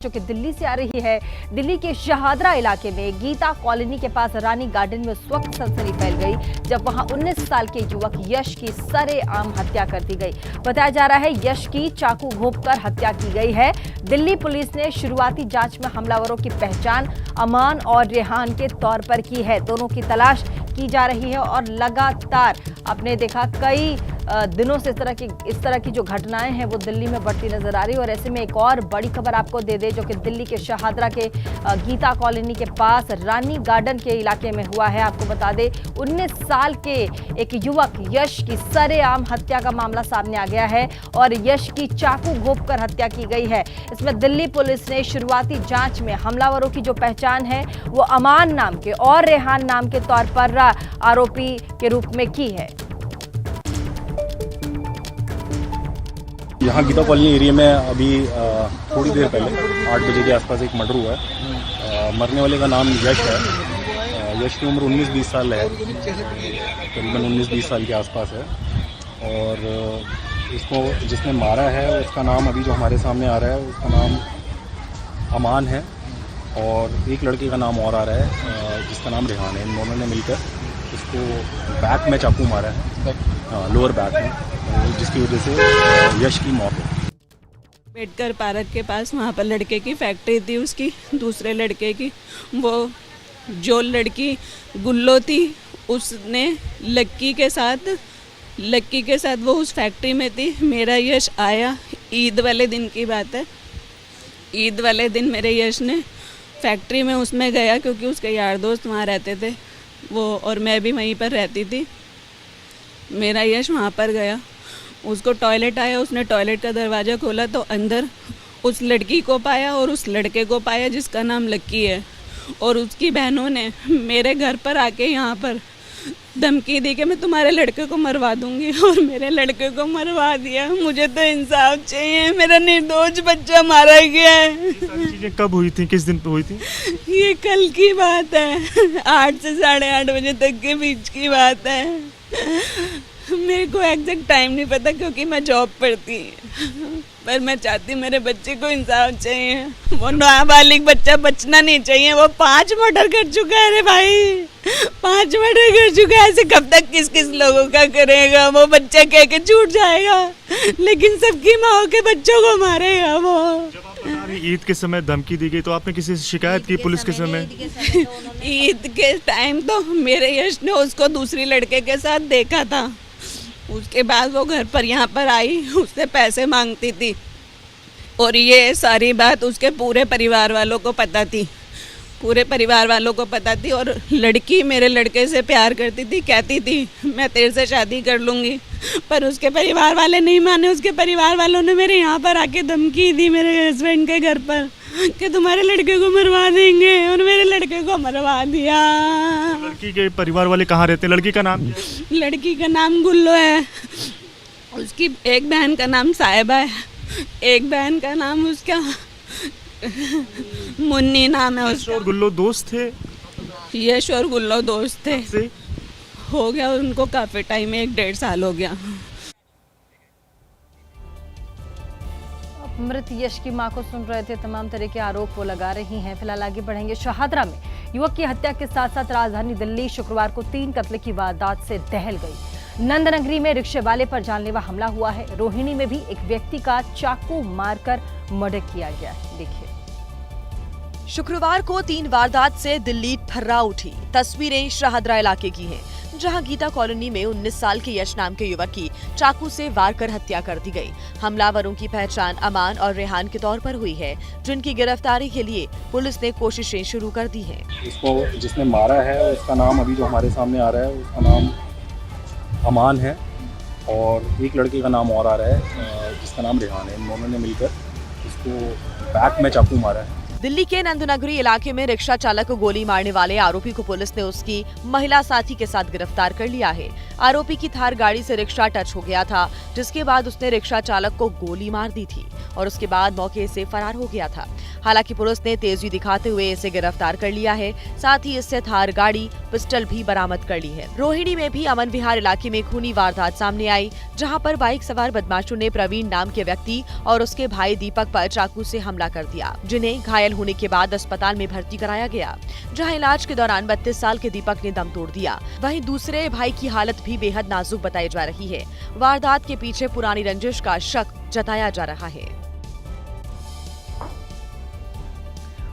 जो कि दिल्ली से आ रही है। दिल्ली के शहादरा इलाके में गीता कॉलोनी के पास रानी गार्डन में उस वक्त सनसनी फैल गई जब वहां 19 साल के युवक यश की सरेआम हत्या कर दी गई। बताया जा रहा है यश की चाकू घोंपकर हत्या की गई है। दिल्ली पुलिस ने शुरुआती जांच में हमलावरों की पहचान अमान और रेहान के तौर पर की है। दोनों की तलाश की जा रही है और लगातार आपने देखा कई दिनों से इस तरह की जो घटनाएं हैं वो दिल्ली में बढ़ती नजर आ रही है। और ऐसे में एक और बड़ी खबर आपको दे दे जो कि दिल्ली के शहादरा के गीता कॉलोनी के पास रानी गार्डन के इलाके में हुआ है। आपको बता दें 19 साल के एक युवक यश की सरेआम हत्या का मामला सामने आ गया है और यश की चाकू घोंपकर हत्या की गई है। इसमें दिल्ली पुलिस ने शुरुआती जांच में हमलावरों की जो पहचान है वो अमान नाम के और रेहान नाम के तौर पर आरोपी के रूप में की है। यहाँ गीता कॉलोनी एरिया में अभी थोड़ी देर पहले 8 बजे के आसपास एक मर्डर हुआ है। मरने वाले का नाम यश है। यश की उम्र 19-20 साल है, तकरीबन 19-20 साल के आसपास है। और इसको जिसने मारा है उसका नाम अभी जो हमारे सामने आ रहा है उसका नाम अमान है और एक लड़के का नाम और आ रहा है जिसका नाम रेहान है। इन दोनों ने मिलकर इसको बैक में चाकू मारा है, लोअर बैक में, जिसकी वजह से यश की मौत है। अम्बेडकर पार्क के पास वहाँ पर लड़के की फैक्ट्री थी उसकी, दूसरे लड़के की। वो जो लड़की गुल्लो थी उसने लक्की के साथ वो उस फैक्ट्री में थी। मेरा यश आया, ईद वाले दिन की बात है। ईद वाले दिन मेरे यश ने फैक्ट्री में उसमें गया क्योंकि उसके यार दोस्त वहाँ रहते थे वो, और मैं भी वहीं पर रहती थी। मेरा यश वहाँ पर गया, उसको टॉयलेट आया, उसने टॉयलेट का दरवाज़ा खोला तो अंदर उस लड़की को पाया और उस लड़के को पाया जिसका नाम लक्की है। और उसकी बहनों ने मेरे घर पर आके यहाँ पर धमकी दी कि मैं तुम्हारे लड़के को मरवा दूंगी, और मेरे लड़के को मरवा दिया। मुझे तो इंसाफ चाहिए, मेरा निर्दोष बच्चा मारा गया है। चीजें कब हुई थी, किस दिन पे हुई थी? ये कल की बात है, 8 से 8:30 बजे तक के बीच की बात है। मेरे को एग्जैक्ट टाइम नहीं पता क्योंकि मैं जॉब पर थी, पर मैं चाहती मेरे बच्चे को इंसाफ चाहिए। वो नाबालिग बच्चा बचना नहीं चाहिए। वो 5 मर्डर कर चुका है रे भाई, 5 मर्डर कर चुका है। ऐसे कब तक किस किस लोगों का करेगा? वो बच्चा कह के छूट जाएगा लेकिन सबकी माँ के बच्चों को मारेगा वो। जब आप बता रही ईद के समय धमकी दी गई तो आपने किसी से शिकायत की पुलिस के समय? ईद के टाइम तो मेरे यश ने उसको दूसरी लड़के के साथ देखा था। उसके बाद वो घर पर यहाँ पर आई, उससे पैसे मांगती थी और ये सारी बात उसके पूरे परिवार वालों को पता थी। पूरे परिवार वालों को पता थी और लड़की मेरे लड़के से प्यार करती थी, कहती थी मैं तेरे से शादी कर लूँगी, पर उसके परिवार वाले नहीं माने। उसके परिवार वालों ने मेरे यहाँ पर आके धमकी दी मेरे हस्बैंड के घर पर कि तुम्हारे लड़के को मरवा देंगे, और मेरे लड़के को मरवा दिया। लड़की के परिवार वाले कहाँ रहते हैं? लड़की का नाम क्या है? लड़की का नाम गुल्लो है, उसकी एक बहन का नाम साहिबा है, एक बहन का नाम उसका मुन्नी नाम है उसका। और गुल्लो दोस्त थे? यश और गुल्लो दोस्त थे। हो गया उनको काफ़ी टाइम, 1-1.5 साल हो गया। मृत यश की मां को सुन रहे थे, तमाम तरह के आरोप वो लगा रही हैं। फिलहाल आगे बढ़ेंगे। शहादरा में युवक की हत्या के साथ साथ राजधानी दिल्ली शुक्रवार को 3 कत्ल की वारदात से दहल गई। नंदनगरी में रिक्शे वाले पर जानलेवा हमला हुआ है। रोहिणी में भी एक व्यक्ति का चाकू मारकर मर्डर किया गया है। देखिए, शुक्रवार को 3 वारदात से दिल्ली थर्रा उठी। तस्वीरें शहादरा इलाके की हैं, जहां गीता कॉलोनी में 19 साल के यश नाम के युवक की चाकू से वार कर हत्या कर दी गई। हमलावरों की पहचान अमान और रेहान के तौर पर हुई है, जिनकी गिरफ्तारी के लिए पुलिस ने कोशिशें शुरू कर दी हैं। इसको जिसने मारा है उसका नाम अभी जो हमारे सामने आ रहा है उसका नाम अमान है और एक लड़के का नाम और आ रहा है जिसका नाम रेहान है। इन दोनों ने मिलकर इसको बैक में चाकू मारा है। दिल्ली के नंदनगरी इलाके में रिक्शा चालक को गोली मारने वाले आरोपी को पुलिस ने उसकी महिला साथी के साथ गिरफ्तार कर लिया है। आरोपी की थार गाड़ी से रिक्शा टच हो गया था, जिसके बाद उसने रिक्शा चालक को गोली मार दी थी और उसके बाद मौके से फरार हो गया था। हालांकि पुलिस ने तेजी दिखाते हुए इसे गिरफ्तार कर लिया है, साथ ही इससे थार गाड़ी, पिस्टल भी बरामद कर ली है। रोहिणी में भी अमन विहार इलाके में खूनी वारदात सामने आई, जहां पर बाइक सवार बदमाशों ने प्रवीण नाम के व्यक्ति और उसके भाई दीपक पर चाकू से हमला कर दिया, जिन्हें घायल होने के बाद अस्पताल में भर्ती कराया गया, जहां इलाज के दौरान 32 साल के दीपक ने दम तोड़ दिया। वहीं दूसरे भाई की हालत भी बेहद नाजुक बताई जा रही है। वारदात के पीछे पुरानी रंजिश का शक जताया जा रहा है।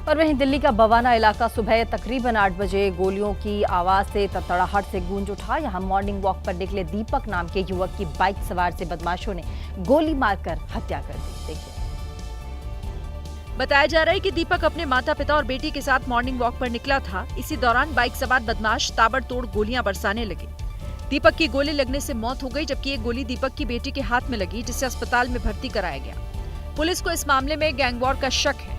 और वहीं दिल्ली का बवाना इलाका सुबह तकरीबन 8 बजे गोलियों की आवाज से तड़तड़ाहट से गूंज उठा। यहां मॉर्निंग वॉक पर निकले दीपक नाम के युवक की बाइक सवार से बदमाशों ने गोली मारकर हत्या कर दी। देखिए, बताया जा रहा है कि दीपक अपने माता पिता और बेटी के साथ मॉर्निंग वॉक पर निकला था। इसी दौरान बाइक सवार बदमाश ताबड़तोड़ गोलियां बरसाने लगे। दीपक की गोली लगने से मौत हो गई, जबकि एक गोली दीपक की बेटी के हाथ में लगी, जिसे अस्पताल में भर्ती कराया गया। पुलिस को इस मामले में गैंगवॉर का शक है।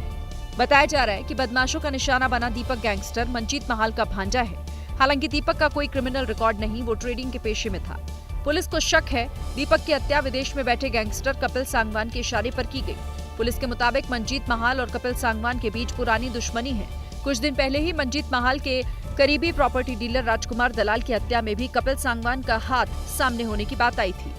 बताया जा रहा है कि बदमाशों का निशाना बना दीपक गैंगस्टर मंजीत महाल का भांजा है। हालांकि दीपक का कोई क्रिमिनल रिकॉर्ड नहीं, वो ट्रेडिंग के पेशे में था। पुलिस को शक है दीपक की हत्या विदेश में बैठे गैंगस्टर कपिल सांगवान के इशारे पर की गई। पुलिस के मुताबिक मंजीत महाल और कपिल सांगवान के बीच पुरानी दुश्मनी है। कुछ दिन पहले ही मंजीत महाल के करीबी प्रॉपर्टी डीलर राजकुमार दलाल की हत्या में भी कपिल सांगवान का हाथ सामने होने की बात आई थी।